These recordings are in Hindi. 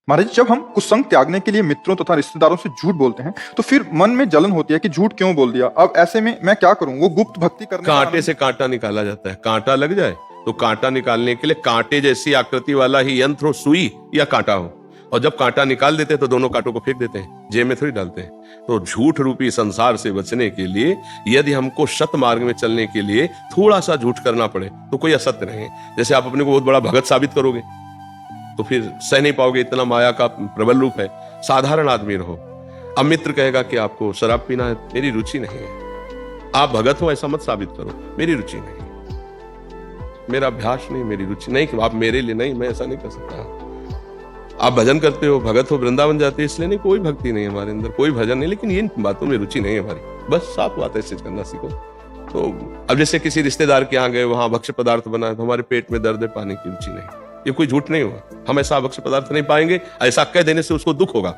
महाराज, जब हम कुसंग त्यागने के लिए मित्रों तथा रिश्तेदारों से झूठ बोलते हैं तो फिर मन में जलन होती है कि झूठ क्यों बोल दिया। अब ऐसे में मैं क्या करूं? वो गुप्त भक्ति करने का कांटे से कांटा निकाला जाता है। कांटा लग जाए तो कांटा निकालने के लिए कांटे जैसी आकृति वाला ही यंत्र हो, सुई या कांटा हो, और जब कांटा निकाल देते हैं तो दोनों कांटों को फेंक देते हैं, जेब में थोड़ी डालते हैं। तो झूठ रूपी संसार से बचने के लिए यदि हमको सत मार्ग में चलने के लिए थोड़ा सा झूठ करना पड़े तो कोई असत्य नहीं है। जैसे आप अपने को बहुत बड़ा भगत साबित करोगे तो फिर सह नहीं पाओगे, इतना माया का प्रबल रूप है। साधारण आदमी रहो, अब मित्र कहेगा कि आपको शराब पीना है, मेरी रुचि नहीं है। आप भगत हो ऐसा मत साबित करो, मेरी रुचि नहीं, मेरा अभ्यास नहीं, मेरी रुचि नहीं, कि आप मेरे लिए नहीं, मैं ऐसा नहीं कर सकता। आप भजन करते हो, भगत हो, वृंदावन जाते हो, इसलिए नहीं, कोई भक्ति नहीं है हमारे अंदर, कोई भजन नहीं, लेकिन इन बातों में रुचि नहीं है हमारी। बस साफ बात है, ऐसे करना सीखो। तो अब जैसे किसी रिश्तेदार के यहाँ गए, वहां भक्ष्य पदार्थ बना तो हमारे पेट में दर्द है, पाने की रुचि नहीं, ये कोई झूठ नहीं हुआ। हम ऐसा भक्ष्य पदार्थ नहीं पाएंगे, ऐसा कह देने से उसको दुख होगा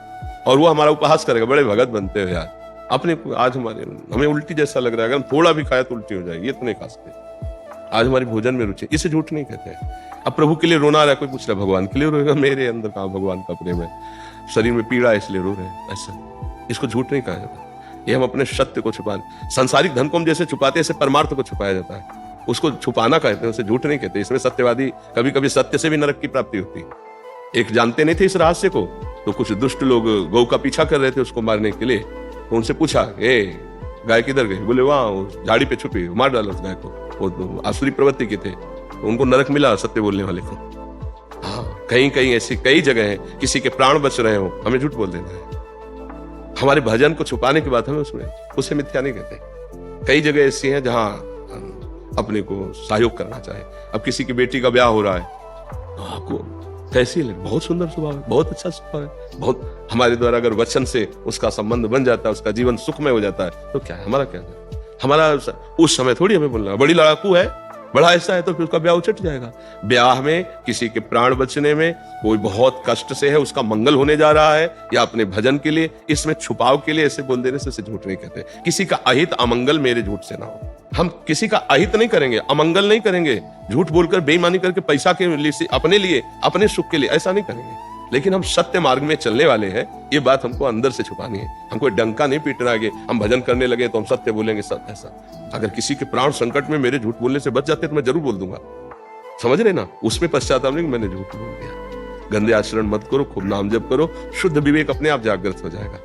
और वो हमारा उपहास करेगा, बड़े भगत बनते हो यार। अपने आज हमें उल्टी जैसा लग रहा है, अगर हम थोड़ा भी खाया तो उल्टी हो जाएगी, ये तो नहीं खा सकते। आज हमारी भोजन में रुचि, इसे झूठ नहीं कहते हैं। अब प्रभु के लिए रोना आ रहा है, कोई पूछ रहा है भगवान के लिए रोएगा, मेरे अंदर कहाँ भगवान का प्रेम है, शरीर में पीड़ा है इसलिए रो रहे हैं, ऐसा इसको झूठ नहीं कहा जाता। ये हम अपने सत्य को छुपाने, सांसारिक धन को हम जैसे छुपाते हैं, ऐसे परमार्थ को छुपाया जाता है, उसको छुपाना कहते हैं, उसे झूठ नहीं कहते। इसमें सत्यवादी कभी कभी सत्य से भी नरक की प्राप्ति होती है। एक जानते नहीं थे इस रहस्य को, तो कुछ दुष्ट लोग गौ का पीछा कर रहे थे उसको मारने के लिए, तो उनसे पूछा, गाय किधर गई? बोले वहां झाड़ी पे छुपी, मार डाला उस गाय को। वो तो आसुरी प्रवृत्ति के थे, तो उनको नरक मिला सत्य बोलने वाले को। हाँ, कहीं कहीं ऐसी कई जगह है, किसी के प्राण बच रहे हो, हमें झूठ बोल देना है। हमारे भजन को छुपाने की बात हमें उसमें, उसे मिथ्या नहीं कहते। कई जगह ऐसी हैं जहां अपने को सहयोग करना चाहे। अब किसी की बेटी का ब्याह हो रहा है, तो आपको कैसी लगे? बहुत सुंदर स्वभाव है, बहुत अच्छा स्वभाव है, बहुत, हमारे द्वारा अगर वचन से उसका संबंध बन जाता है, उसका जीवन सुखमय हो जाता है, तो क्या है, हमारा क्या है? हमारा उस समय थोड़ी हमें बोलना बड़ी लड़ाकू है, बड़ा ऐसा है, तो फिर उसका ब्याह उचट जाएगा। ब्याह में किसी के प्राण बचने में कोई बहुत कष्ट से है, उसका मंगल होने जा रहा है, या अपने भजन के लिए, इसमें छुपाव के लिए ऐसे बोल देने से झूठ नहीं कहते। किसी का अहित अमंगल मेरे झूठ से ना हो। हम किसी का अहित नहीं करेंगे, अमंगल नहीं करेंगे, झूठ बोलकर बेईमानी करके पैसा के लिए, अपने लिए, अपने सुख के लिए, ऐसा नहीं करेंगे। लेकिन हम सत्य मार्ग में चलने वाले हैं, ये बात हमको अंदर से छुपानी है। हमको डंका नहीं पीटना है, हम भजन करने लगे तो हम सत्य बोलेंगे, सत्य ऐसा। अगर किसी के प्राण संकट में मेरे झूठ बोलने से बच जाते तो मैं जरूर बोल दूंगा, समझ रहे ना? उसमें पश्चाताप नहीं, मैंने झूठ बोल दिया। गंदे आचरण मत करो, खूब नाम जप करो, शुद्ध विवेक अपने आप जागृत हो जाएगा।